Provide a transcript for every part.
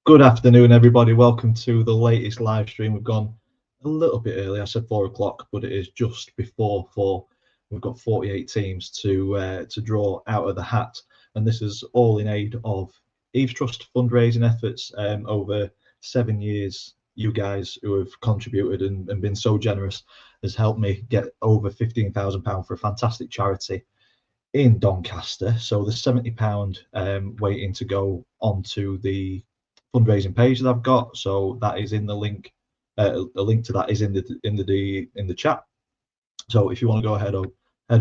Good afternoon, everybody. Welcome to the latest live stream. We've gone a little bit early. I said 4 o'clock, but it is just before 4. We've got 48 teams to draw out of the hat, and this is all in aid of Evestrust fundraising efforts. Over 7 years, you guys who have contributed and been so generous has helped me get over £15,000 for a fantastic charity in Doncaster. So there's £70 waiting to go onto the fundraising page that I've got. So that is in the link. The link to that is in the chat. So if you want to go head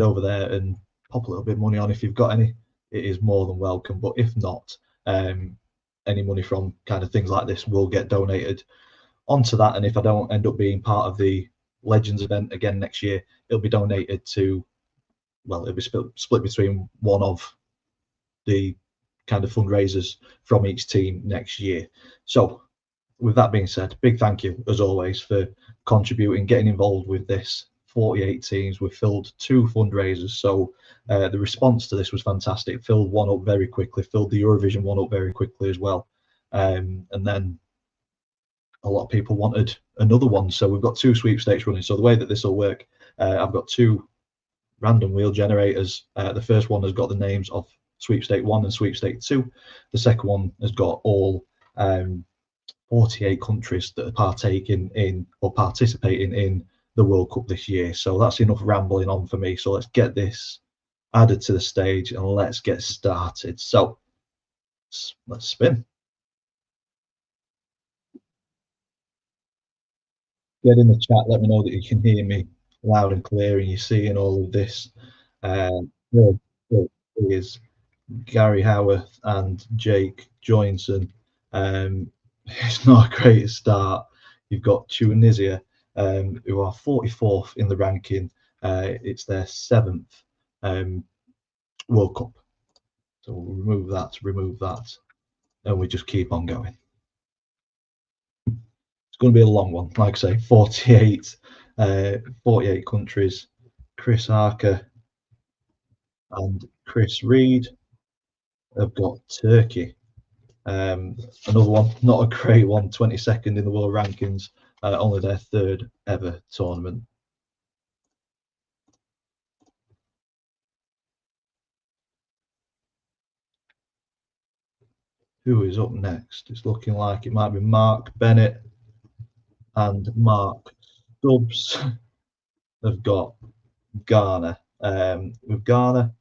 over there and pop a little bit of money on if you've got any, it is more than welcome. But if not, any money from kind of things like this will get donated onto that. And if I don't end up being part of the Legends event again next year, it'll be donated to, well, it'll be split between one of the kind of fundraisers from each team next year. So with that being said, big thank you as always for contributing, getting involved with this. 48 teams. We filled 2 fundraisers, so the response to this was fantastic. Filled one up very quickly, filled the Eurovision one up very quickly as well, and then a lot of people wanted another one, so we've got 2 sweepstakes running. So the way that this will work, I've got 2 random wheel generators. The first one has got the names of sweepstake 1 and sweepstake 2. The second one has got all 48 countries that are partaking in or participating in the World Cup this year. So that's enough rambling on for me. So let's get this added to the stage and let's get started. So let's spin. Get in the chat, let me know that you can hear me loud and clear and you're seeing all of this. Is Gary Howarth and Jake Joinson. It's not a great start. You've got Tunisia, who are 44th in the ranking. It's their 7th World Cup. So we'll remove that, and we just keep on going. It's going to be a long one, like I say, 48 countries. Chris Harker and Chris Reed have got Turkey. Another one, not a great one, 22nd in the world rankings, only their 3rd ever tournament. Who is up next? It's looking like it might be Mark Bennett and Mark Stubbs have got Ghana. With Ghana,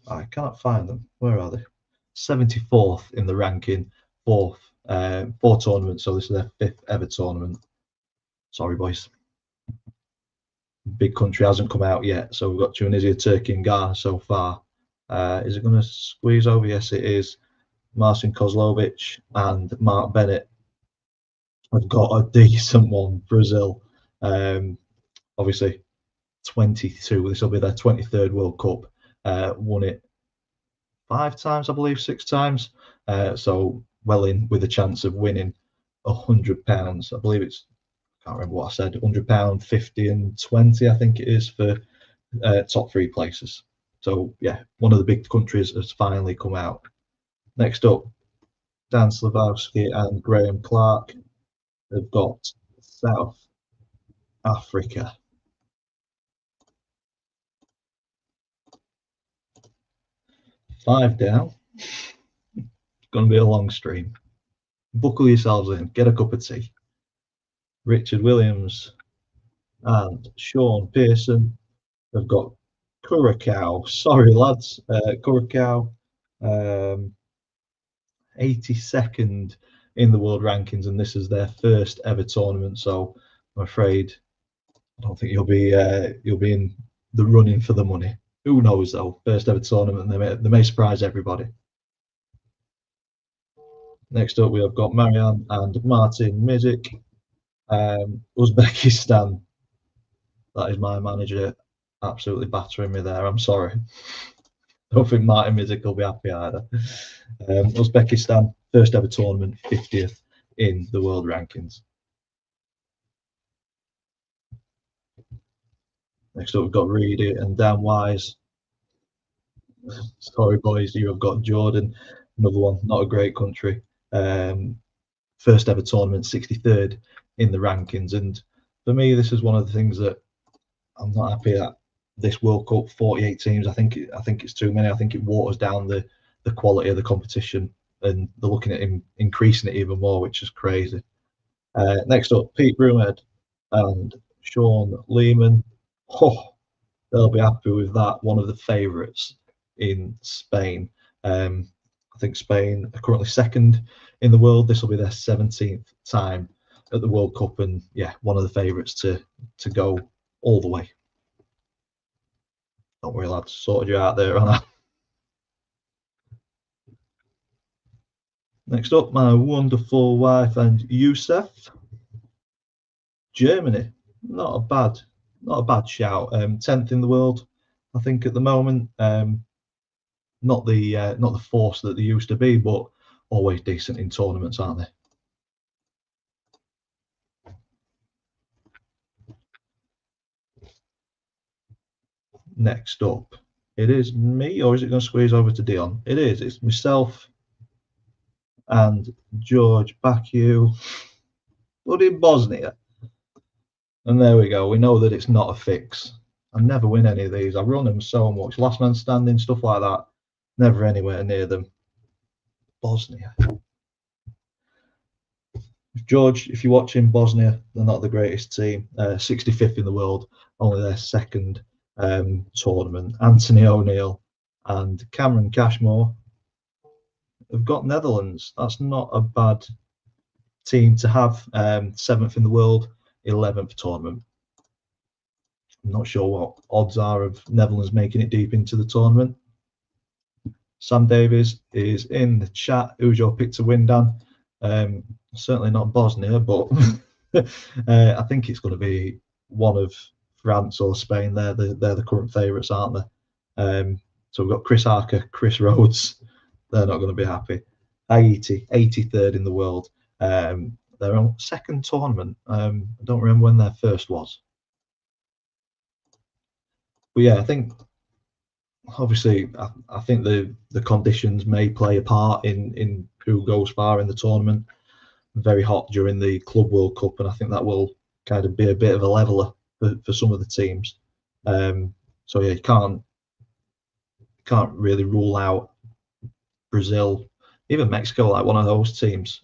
I can't find them. Where are they? 74th in the ranking, 4 tournaments. So this is their 5th ever tournament. Sorry, boys. Big country hasn't come out yet. So we've got Tunisia, Turkey, and Ghana so far. Is it going to squeeze over? Yes, it is. Marcin Kozlovic and Mark Bennett have got a decent one. Brazil, obviously 22. This will be their 23rd World Cup. Won it 5 times, I believe, 6 times. So well in with a chance of winning £100. I believe it's, I can't remember what I said, £100, 50 and 20, I think it is, for top 3 places. So yeah, one of the big countries has finally come out. Next up, Dan Slavowski and Graham Clark have got South Africa. Five down. It's going to be a long stream. Buckle yourselves in, get a cup of tea. Richard Williams and Sean Pearson have got Curacao. Sorry, lads. Curacao, 82nd in the world rankings, and this is their 1st ever tournament. So I'm afraid I don't think you'll be in the running for the money. Who knows though? 1st ever tournament, they may surprise everybody. Next up, we have got Marian and Martin Mizik. Uzbekistan. That is my manager absolutely battering me there. I'm sorry. I don't think Martin Mizik will be happy either. Uzbekistan, 1st ever tournament, 50th in the world rankings. Next up, we've got Reedy and Dan Wise. Sorry, boys, you have got Jordan, another one, not a great country. First ever tournament, 63rd in the rankings. And for me, this is one of the things that I'm not happy at this World Cup. 48 teams. I think it's too many. I think it waters down the quality of the competition, and they're looking at increasing it even more, which is crazy. Next up, Pete Broomhead and Sean Lehman. Oh, they'll be happy with that. One of the favourites in Spain. I think Spain are currently second in the world. This will be their 17th time at the World Cup, and yeah, one of the favourites to go all the way. Don't worry, lads, sorted you out there, Anna. Next up, my wonderful wife and Youssef. Germany, not a bad shout. 10th in the world, I think at the moment. Not the force that they used to be, but always decent in tournaments, aren't they? Next up, it is me, or is it going to squeeze over to Dion? It is. It's myself and George Baku, but in Bosnia. And there we go. We know that it's not a fix. I never win any of these. I run them so much. Last man standing, stuff like that. Never anywhere near them. Bosnia. George, if you're watching, Bosnia, they're not the greatest team. 65th in the world, only their second tournament. Anthony O'Neill and Cameron Cashmore have got Netherlands. That's not a bad team to have. 7th in the world, 11th tournament. I'm not sure what odds are of Netherlands making it deep into the tournament. Sam Davies is in the chat. Who's your pick to win, Dan? Certainly not Bosnia, but I think it's going to be one of France or Spain. They're the current favourites, aren't they? So we've got Chris Harker, Chris Rhodes. They're not going to be happy. Haiti, 83rd in the world. Their own second tournament. I don't remember when their first was. But yeah, I think obviously I think the conditions may play a part in who goes far in the tournament. Very hot during the Club World Cup, and I think that will kind of be a bit of a leveler for some of the teams. So yeah, you can't really rule out Brazil, even Mexico, like one of those teams.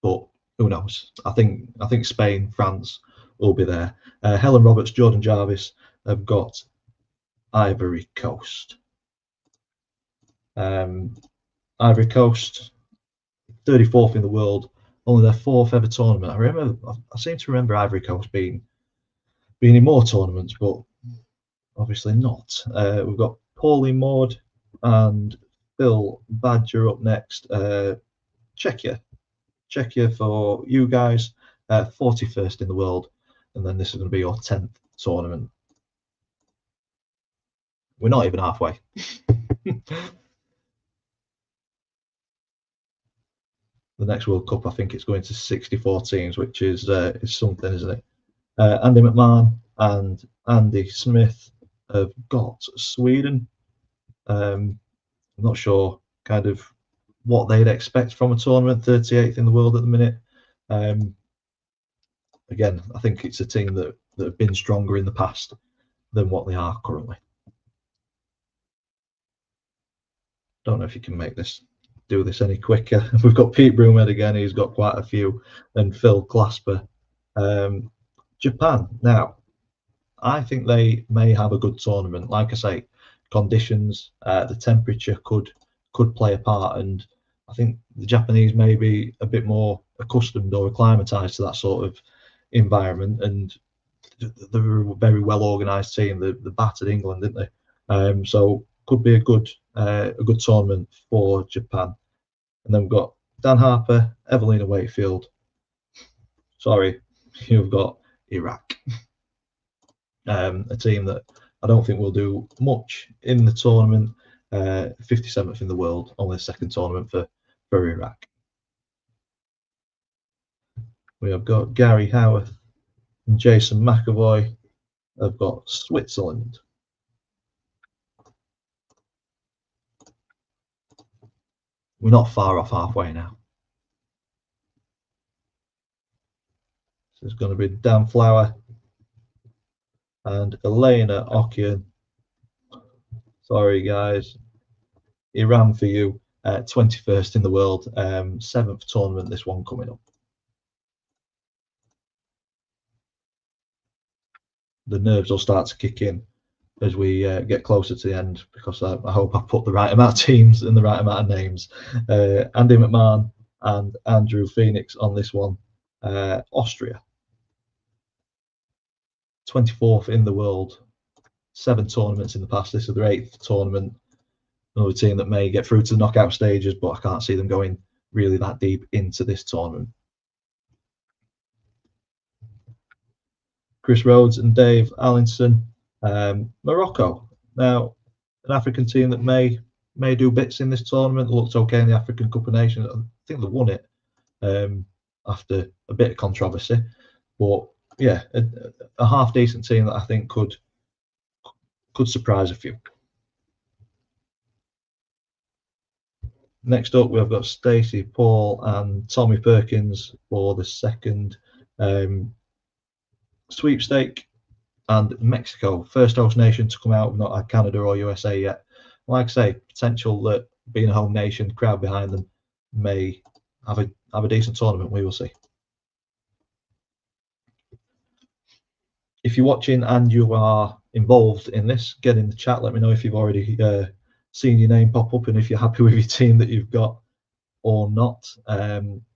But who knows? I think Spain, France will be there. Helen Roberts, Jordan Jarvis have got Ivory Coast. Ivory Coast, 34th in the world, only their 4th ever tournament. I seem to remember Ivory Coast being in more tournaments, but obviously not. We've got Paulie Maud and Phil Badger up next. Czechia for you guys, 41st in the world, and then this is going to be your 10th tournament. We're not even halfway. The next World Cup, I think it's going to 64 teams, which is something, isn't it? Andy McMahon and Andy Smith have got Sweden. I'm not sure kind of what they'd expect from a tournament. 38th in the world at the minute. Again, I think it's a team that have been stronger in the past than what they are currently. Don't know if you can do this any quicker. We've got Pete Broomhead again, he's got quite a few, and Phil Glasper. Japan. Now, I think they may have a good tournament. Like I say, conditions, the temperature could play a part, and I think the Japanese may be a bit more accustomed or acclimatized to that sort of environment, and they're a very well organised team. They battered England, didn't they? So could be a good tournament for Japan. And then we've got Dan Harper, Evelina Wakefield. Sorry, you've got Iraq. A team that I don't think will do much in the tournament. 57th in the world, only the second tournament for Iraq. We have got Gary Howarth and Jason McAvoy have got Switzerland. We're not far off halfway now. So it's going to be Dan Flower and Elena Okian. Sorry, guys. Iran for you. 21st in the world. 7th tournament, this one coming up. The nerves will start to kick in as we get closer to the end, because I hope I put the right amount of teams and the right amount of names. Andy McMahon and Andrew Phoenix on this one. Austria. 24th in the world. 7 tournaments in the past. This is their 8th tournament. Another team that may get through to the knockout stages, but I can't see them going really that deep into this tournament. Chris Rhodes and Dave Allinson. Morocco. Now, an African team that may do bits in this tournament. Looked okay in the African Cup of Nations. I think they won it after a bit of controversy. But yeah, a half decent team that I think could surprise a few. Next up, we've got Stacey, Paul, and Tommy Perkins for the second sweepstake. And Mexico, first host nation to come out. We've not had Canada or USA yet. Like I say, potential that being a home nation, crowd behind them, may have a decent tournament. We will see. If you're watching and you are involved in this, get in the chat. Let me know if you've already seen your name pop up and if you're happy with your team that you've got or not.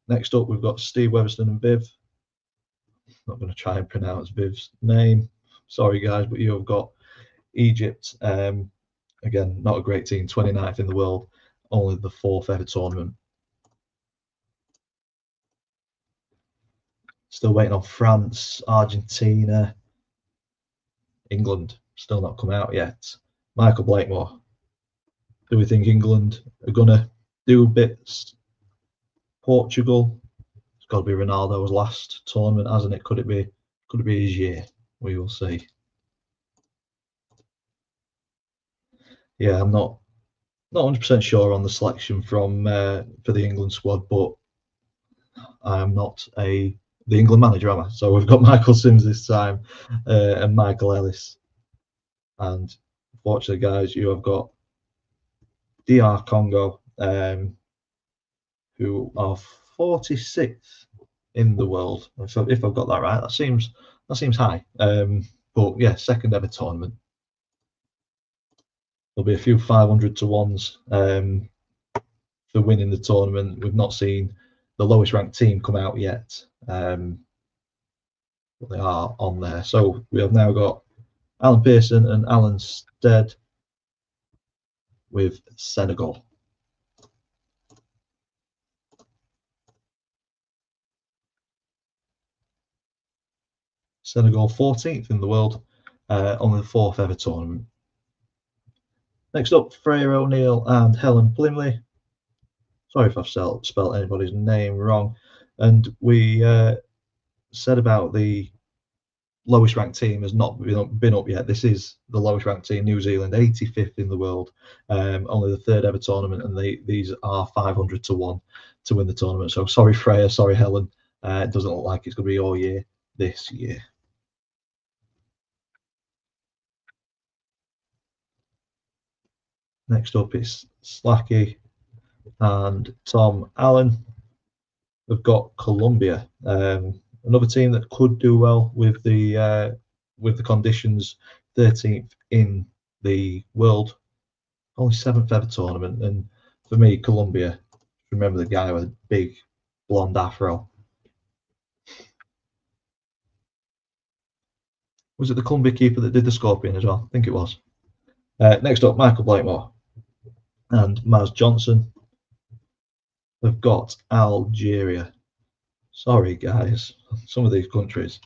Next up, we've got Steve Weatherston and Viv. Not going to try and pronounce Viv's name. Sorry, guys, but you have got Egypt. Again, not a great team, 29th in the world, only the 4th ever tournament. Still waiting on France, Argentina, England, still not come out yet. Michael Blakemore. Do we think England are going to do bits? Portugal. It's got to be Ronaldo's last tournament, hasn't it? Could it be his year? We will see. Yeah, I'm not 100% sure on the selection from for the England squad, but I am not the England manager, am I? So we've got Michael Sims this time and Michael Ellis. And unfortunately, guys, you have got DR Congo, who are 46th in the world. If I've got that right, that seems high. But yeah, second ever tournament. There'll be a few 500 to ones for winning the tournament. We've not seen the lowest ranked team come out yet, but they are on there. So we have now got Alan Pearson and Alan Stead with Senegal. Senegal 14th in the world, on the 4th ever tournament. Next up, Freya O'Neill and Helen Plymley. Sorry if I've spelled anybody's name wrong. And we said about the lowest ranked team has not been up yet. This is the lowest ranked team, New Zealand, 85th in the world, only the 3rd ever tournament, and these are 500 to 1 to win the tournament. So sorry, Freya, sorry, Helen. It doesn't look like it's going to be your year this year. Next up is Slacky and Tom Allen. We've got Colombia, another team that could do well with the conditions. 13th in the world, only 7th ever tournament. And for me, Colombia, remember the guy with a big blonde afro. Was it the Colombia keeper that did the scorpion as well? I think it was. Next up, Michael Blakemore and Maz Johnson. They've got Algeria. Sorry, guys. Some of these countries,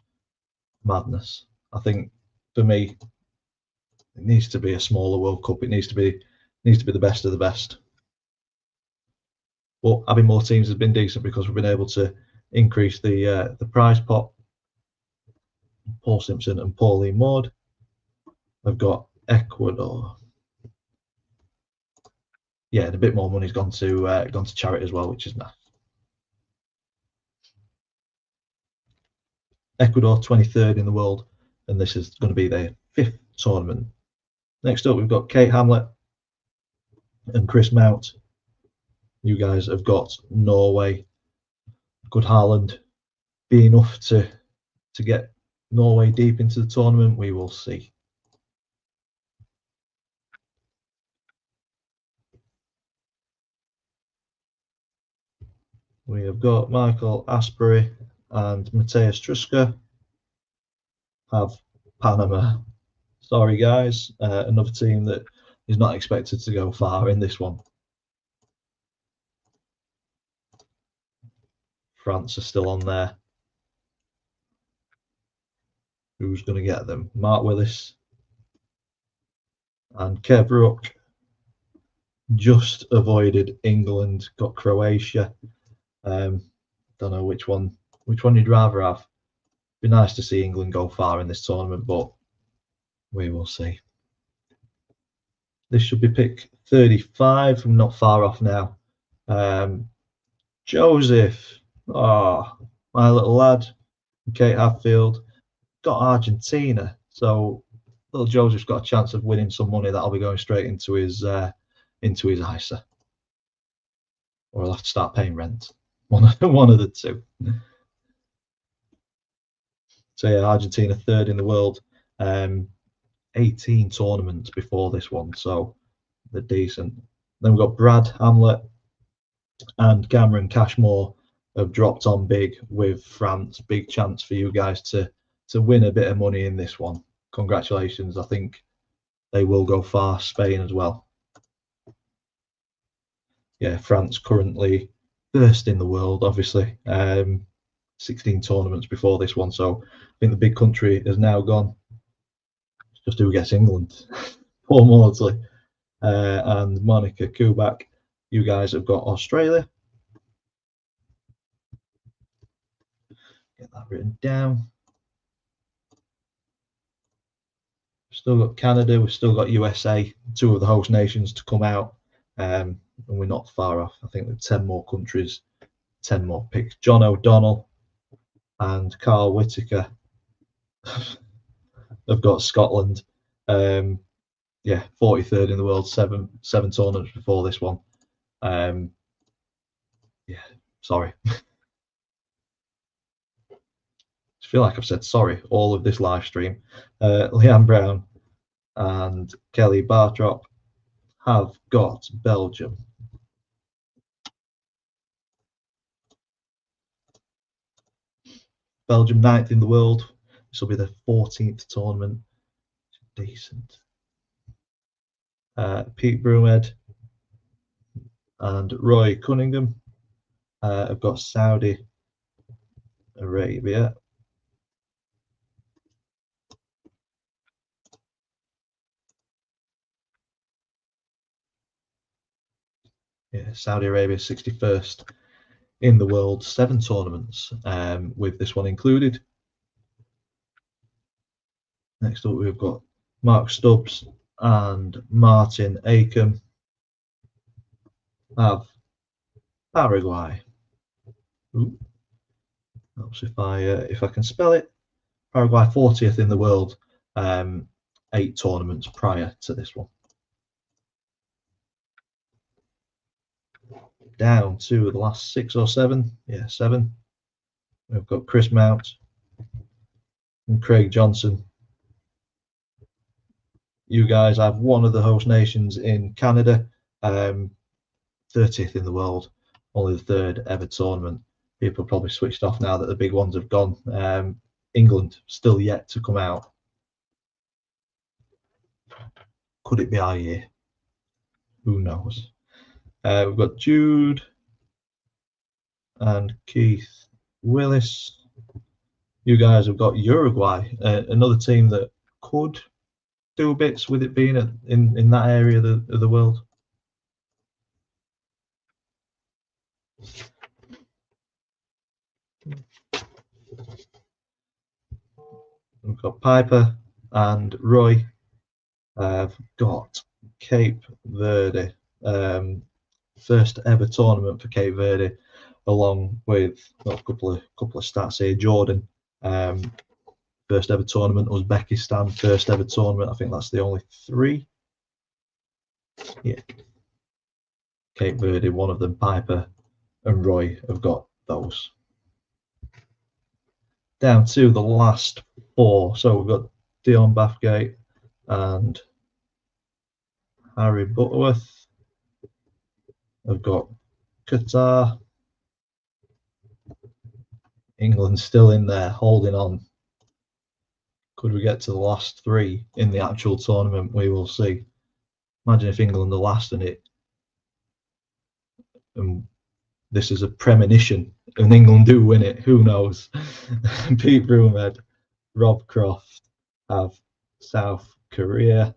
madness. I think for me, it needs to be a smaller World Cup. It needs to be the best of the best. But having more teams has been decent because we've been able to increase the prize pot. Paul Simpson and Pauline Maud. I've got Ecuador. yeah, and a bit more money's gone to charity as well, which is nice. Ecuador 23rd in the world, and this is going to be their 5th tournament. Next up, we've got Kate Hamlet and Chris Mount. You guys have got Norway. Could Haaland be enough to get Norway deep into the tournament? We will see. We have got Michael Asprey and Mateus Truska have Panama. Sorry, guys. Another team that is not expected to go far in this one. France are still on there. Who's going to get them? Mark Willis and Kev Rook just avoided England, got Croatia. Don't know which one you'd rather have. Be nice to see England go far in this tournament, but we will see. This should be pick 35. I'm not far off now. Joseph, my little lad, Kate Hadfield, got Argentina. So little Joseph's got a chance of winning some money that'll be going straight into his ISA, or he'll have to start paying rent. One of the two. So yeah, Argentina 3rd in the world. 18 tournaments before this one, so they're decent. Then we've got Brad Hamlet and Cameron Cashmore have dropped on big with France. Big chance for you guys to win a bit of money in this one. Congratulations. I think they will go far. Spain as well. Yeah, France currently 1st in the world, obviously. 16 tournaments before this one, so I think the big country has now gone. It's just who gets England. Paul Maudsley and Monica Kubak. You guys have got Australia. Get that written down. We've still got Canada. We've still got USA. 2 of the host nations to come out. And we're not far off. I think there are 10 more countries, 10 more picks. John O'Donnell and Carl Whitaker have got Scotland. Yeah, 43rd in the world, seven tournaments before this one. Yeah, sorry. I feel like I've said sorry all of this live stream. Leanne Brown and Kelly Bartrop have got Belgium. Belgium 9th in the world. This will be their 14th tournament. Decent. Pete Broomhead and Roy Cunningham have got Saudi Arabia. Yeah, Saudi Arabia 61st in the world, 7 tournaments with this one included. Next up, we've got Mark Stubbs and Martin Acom have Paraguay. Ooh. Helps if I can spell it. Paraguay 40th in the world, 8 tournaments prior to this one. Down to the last 6 or 7. Yeah, 7. We've got Chris Mount and Craig Johnson. You guys have one of the host nations in Canada, 30th in the world, only the 3rd ever tournament. People probably switched off now that the big ones have gone. England still yet to come out. Could it be our year? Who knows? We've got Jude and Keith Willis. You guys have got Uruguay, another team that could do bits with it being in that area of the world. We've got Piper and Roy have got Cape Verde. First ever tournament for Cape Verde, along with a couple of stats here. Jordan, first ever tournament. Uzbekistan, first ever tournament. I think that's the only three. Yeah. Cape Verde, one of them. Piper and Roy have got those. Down to the last four. So we've got Dion Bathgate and Harry Butterworth. We've got Qatar. England still in there, holding on. Could we get to the last three in the actual tournament? We will see. Imagine if England are last in it. And this is a premonition, and England do win it. Who knows? Pete Broomhead, Rob Croft have South Korea.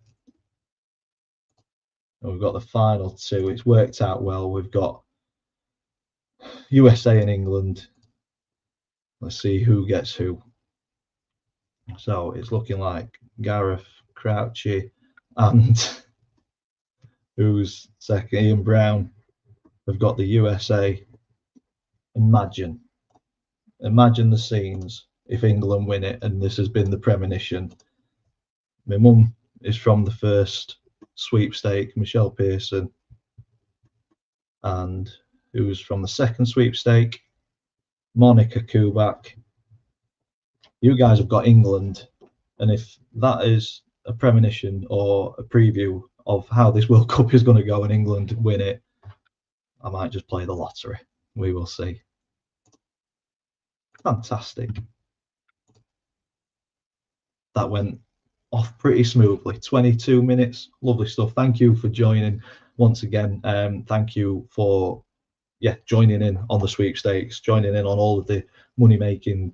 And we've got the final two. It's worked out well. We've got USA and England. Let's see who gets who. So it's looking like Gareth Crouchy and who's second, Ian Brown, have got the USA. Imagine the scenes if England win it, and this has been the premonition. My mum is from the first sweepstake, Michelle Pearson, and who's from the second sweepstake, Monica Kubak. You guys have got England, and if that is a premonition or a preview of how this World Cup is going to go and England win it, I might just play the lottery. We will see. Fantastic. That went off pretty smoothly. 22 minutes. Lovely stuff. Thank you for joining once again. Thank you for joining in on the sweepstakes, joining in on all of the money making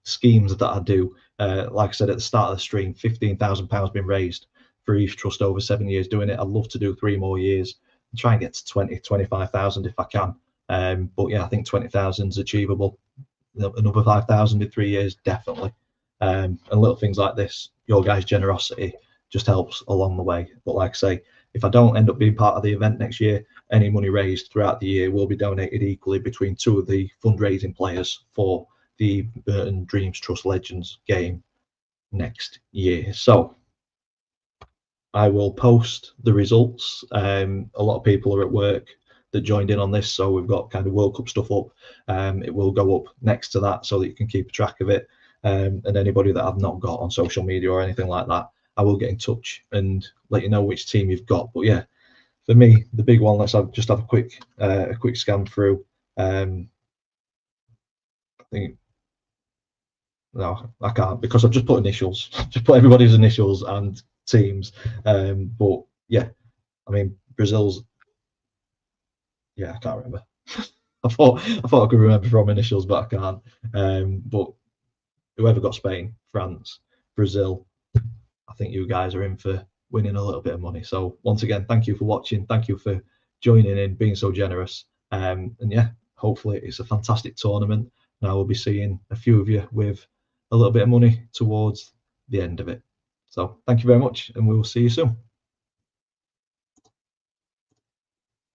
schemes that I do. Like I said at the start of the stream, £15,000 been raised for Evestrust over 7 years doing it. I'd love to do 3 more years and try and get to 25,000 if I can. But yeah, I think 20,000 is achievable. Another 5,000 in 3 years, definitely. And little things like this, your guys' generosity just helps along the way. But like I say, if I don't end up being part of the event next year, any money raised throughout the year will be donated equally between 2 of the fundraising players for the Burton Dreams Trust Legends game next year. So I will post the results. A lot of people are at work that joined in on this, so we've got kind of World Cup stuff up. It will go up next to that so that you can keep track of it. And anybody that I've not got on social media or anything like that, I will get in touch and let you know which team you've got. But yeah, for me, the big one, let's just have a quick scan through. I think no, I can't because I've just put initials, just put everybody's initials and teams. But yeah, I mean Brazil's. Yeah, I can't remember. I thought I could remember from initials, but I can't. But whoever got Spain, France, Brazil, I think you guys are in for winning a little bit of money. So once again, thank you for watching. Thank you for joining in, being so generous. And yeah, hopefully it's a fantastic tournament. And I will be seeing a few of you with a little bit of money towards the end of it. So thank you very much, and we will see you soon.